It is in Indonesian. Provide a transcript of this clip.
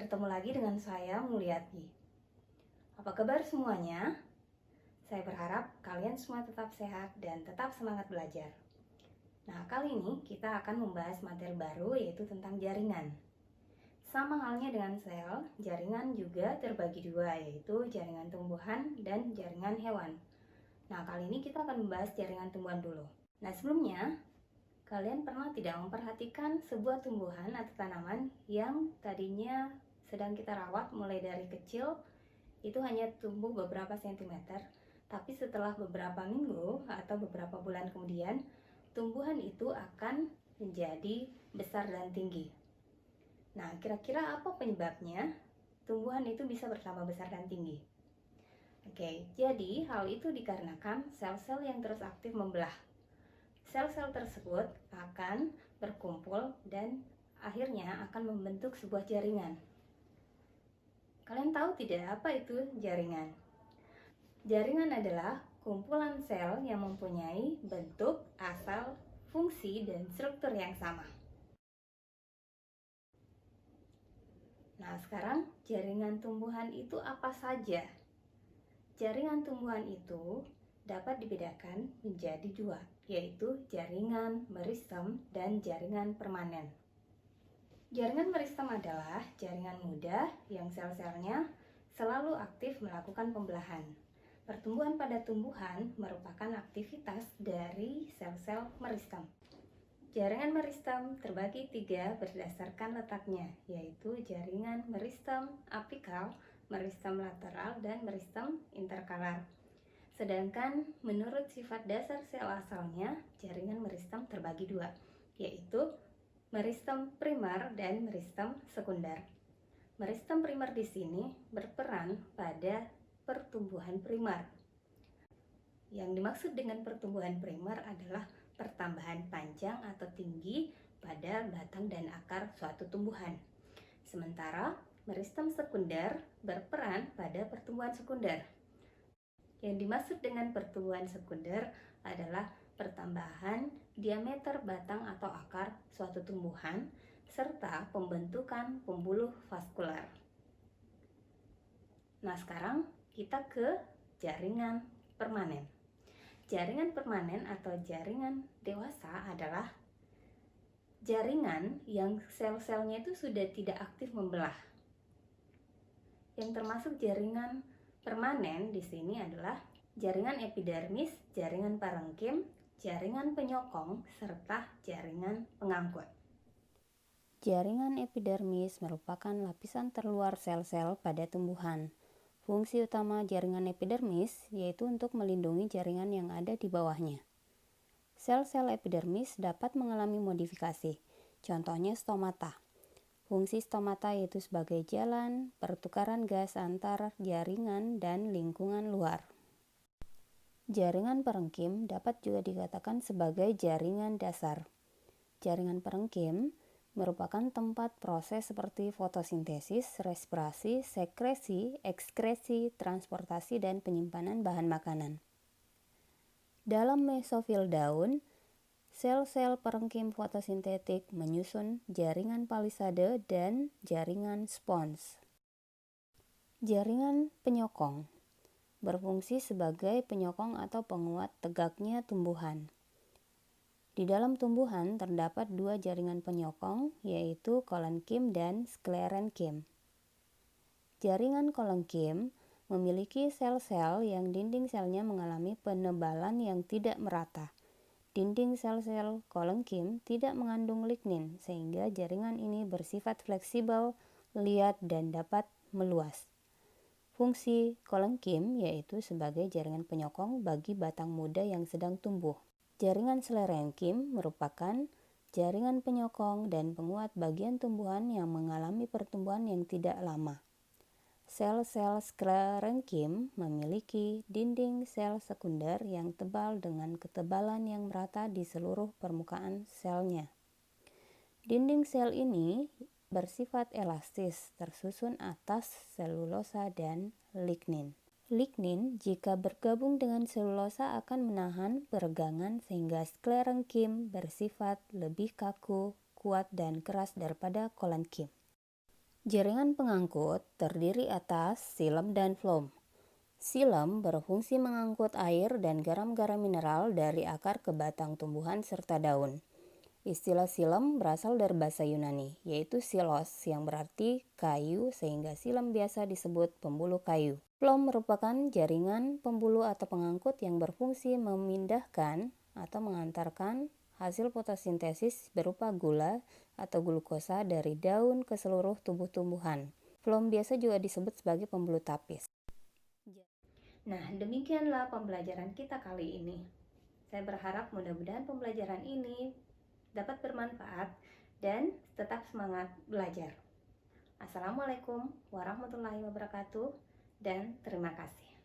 bertemu lagi dengan saya, Mulyati. Apa kabar semuanya? Saya berharap kalian semua tetap sehat dan tetap semangat belajar. Nah, kali ini kita akan membahas materi baru, yaitu tentang jaringan. Sama halnya dengan sel, jaringan juga terbagi dua, yaitu jaringan tumbuhan dan jaringan hewan. Nah, kali ini kita akan membahas jaringan tumbuhan dulu. Nah, sebelumnya, kalian pernah tidak memperhatikan sebuah tumbuhan atau tanaman yang tadinya sedang kita rawat mulai dari kecil, itu hanya tumbuh beberapa sentimeter, tapi setelah beberapa minggu atau beberapa bulan kemudian, tumbuhan itu akan menjadi besar dan tinggi. Nah, kira-kira apa penyebabnya tumbuhan itu bisa bertambah besar dan tinggi? Oke, jadi hal itu dikarenakan sel-sel yang terus aktif membelah. Sel-sel tersebut akan berkumpul dan akhirnya akan membentuk sebuah jaringan. Kalian tahu tidak apa itu jaringan? Jaringan adalah kumpulan sel yang mempunyai bentuk, asal, fungsi, dan struktur yang sama. Nah, sekarang jaringan tumbuhan itu apa saja? Jaringan tumbuhan itu dapat dibedakan menjadi dua, yaitu jaringan meristem dan jaringan permanen. Jaringan meristem adalah jaringan muda yang sel-selnya selalu aktif melakukan pembelahan. Pertumbuhan pada tumbuhan merupakan aktivitas dari sel-sel meristem. Jaringan meristem terbagi tiga berdasarkan letaknya, yaitu jaringan meristem apikal, meristem lateral, dan meristem interkalar. Sedangkan menurut sifat dasar sel asalnya, jaringan meristem terbagi dua, yaitu meristem primer dan meristem sekunder. Meristem primer di sini berperan pada pertumbuhan primer. Yang dimaksud dengan pertumbuhan primer adalah pertambahan panjang atau tinggi pada batang dan akar suatu tumbuhan. Sementara meristem sekunder berperan pada pertumbuhan sekunder. Yang dimaksud dengan pertumbuhan sekunder adalah pertambahan diameter batang atau akar suatu tumbuhan serta pembentukan pembuluh vaskular. Nah, sekarang kita ke jaringan permanen. Jaringan permanen atau jaringan dewasa adalah jaringan yang sel-selnya itu sudah tidak aktif membelah. Yang termasuk jaringan permanen di sini adalah jaringan epidermis, jaringan parenkim, jaringan penyokong, serta jaringan pengangkut. Jaringan epidermis merupakan lapisan terluar sel-sel pada tumbuhan. Fungsi utama jaringan epidermis yaitu untuk melindungi jaringan yang ada di bawahnya. Sel-sel epidermis dapat mengalami modifikasi, contohnya stomata. Fungsi stomata yaitu sebagai jalan pertukaran gas antar jaringan dan lingkungan luar. Jaringan parenkim dapat juga dikatakan sebagai jaringan dasar. Jaringan parenkim merupakan tempat proses seperti fotosintesis, respirasi, sekresi, ekskresi, transportasi, dan penyimpanan bahan makanan. Dalam mesofil daun, sel-sel parenkim fotosintetik menyusun jaringan palisade dan jaringan spons. Jaringan penyokong berfungsi sebagai penyokong atau penguat tegaknya tumbuhan. Di dalam tumbuhan terdapat dua jaringan penyokong, yaitu kolenkim dan sklerenkim. Jaringan kolenkim memiliki sel-sel yang dinding selnya mengalami penebalan yang tidak merata. Dinding sel-sel kolenkim tidak mengandung lignin, sehingga jaringan ini bersifat fleksibel, liat, dan dapat meluas. Fungsi kolenkim yaitu sebagai jaringan penyokong bagi batang muda yang sedang tumbuh. Jaringan sklerenkim merupakan jaringan penyokong dan penguat bagian tumbuhan yang mengalami pertumbuhan yang tidak lama. Sel-sel sklerenkim memiliki dinding sel sekunder yang tebal dengan ketebalan yang merata di seluruh permukaan selnya. Dinding sel ini bersifat elastis, tersusun atas selulosa dan lignin. Lignin jika bergabung dengan selulosa akan menahan peregangan sehingga sklerenkim bersifat lebih kaku, kuat, dan keras daripada kolenkim. Jaringan pengangkut terdiri atas silem dan floem. Silem berfungsi mengangkut air dan garam-garam mineral dari akar ke batang tumbuhan serta daun. Istilah silem berasal dari bahasa Yunani, yaitu silos yang berarti kayu sehingga silem biasa disebut pembuluh kayu. Floem merupakan jaringan pembuluh atau pengangkut yang berfungsi memindahkan atau mengantarkan hasil fotosintesis berupa gula atau glukosa dari daun ke seluruh tubuh tumbuhan. Floem biasa juga disebut sebagai pembuluh tapis. Nah, demikianlah pembelajaran kita kali ini. Saya berharap mudah-mudahan pembelajaran ini dapat bermanfaat dan tetap semangat belajar. Assalamualaikum warahmatullahi wabarakatuh dan terima kasih.